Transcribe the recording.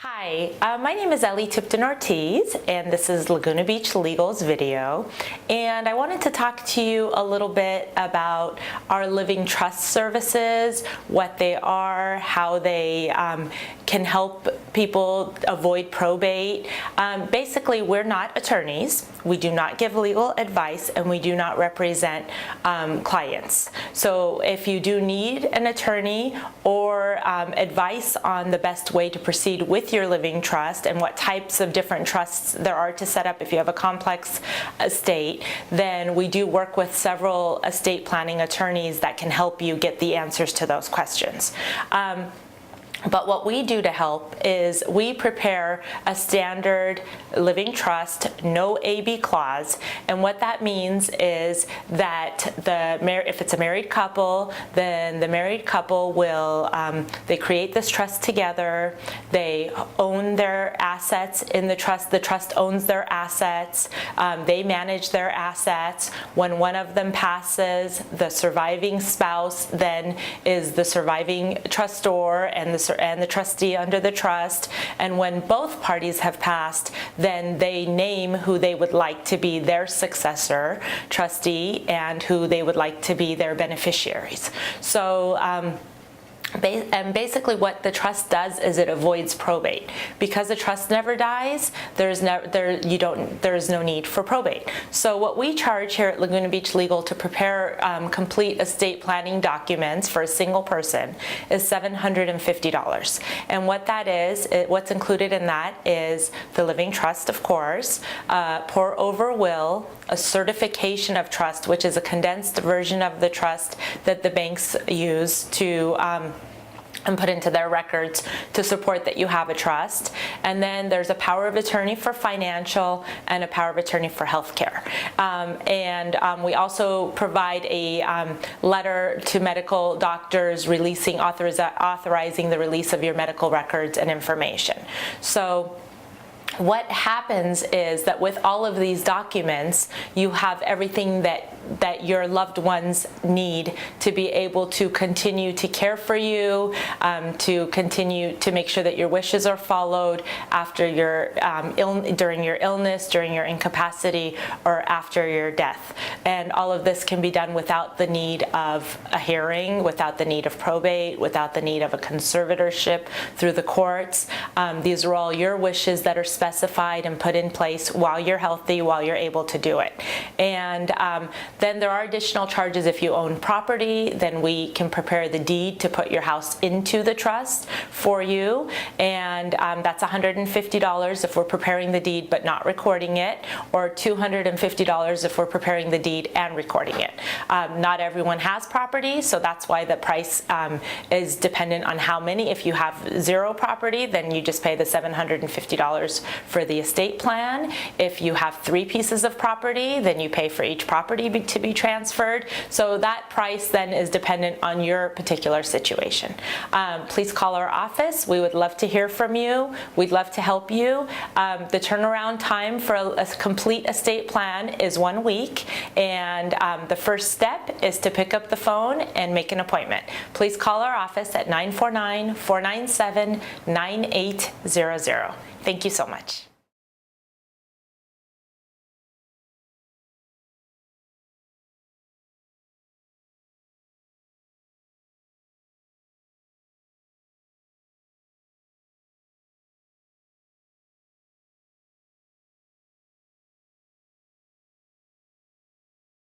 Hi, my name is Ellie Tipton-Ortiz, and this is Laguna Beach Legal's video. And I wanted to talk to you a little bit about our living trust services, what they are, how they can help people avoid probate. Basically, we're not attorneys. We do not give legal advice, and we do not represent clients. So if you do need an attorney or advice on the best way to proceed with your living trust and what types of different trusts there are to set up if you have a complex estate, then we do work with several estate planning attorneys that can help you get the answers to those questions. But what we do to help is we prepare a standard living trust, no AB clause, and what that means is that if it's a married couple, then the married couple will, they create this trust together, they own their assets in the trust owns their assets, they manage their assets. When one of them passes, the surviving spouse then is the surviving trustor and the trustee under the trust, and when both parties have passed, then they name who they would like to be their successor trustee and who they would like to be their beneficiaries. So and basically what the trust does is it avoids probate. Because the trust never dies, there's no need for probate. So what we charge here at Laguna Beach Legal to prepare complete estate planning documents for a single person is $750. And what that is, what's included in that is the living trust, of course, pour over will, a certification of trust, which is a condensed version of the trust that the banks use to and put into their records to support that you have a trust. And then there's a power of attorney for financial and a power of attorney for healthcare. We also provide a letter to medical doctors releasing, authorizing the release of your medical records and information. So what happens is that with all of these documents, you have everything that your loved ones need to be able to continue to care for you, to continue to make sure that your wishes are followed after your during your illness, during your incapacity, or after your death. And all of this can be done without the need of a hearing, without the need of probate, without the need of a conservatorship through the courts. These are all your wishes that are specified and put in place while you're healthy, while you're able to do it. And then there are additional charges if you own property. Then we can prepare the deed to put your house into the trust for you, and that's $150 if we're preparing the deed but not recording it, or $250 if we're preparing the deed and recording it. Not everyone has property, so that's why the price is dependent on how many. If you have zero property, then you just pay the $750 for the estate plan. If you have 3 pieces of property, then you pay for each property to be transferred. So that price then is dependent on your particular situation. Please call our office. We would love to hear from you. We'd love to help you. The turnaround time for a complete estate plan is 1 week, and the first step is to pick up the phone and make an appointment. Please call our office at 949-497-9800. Thank you so much.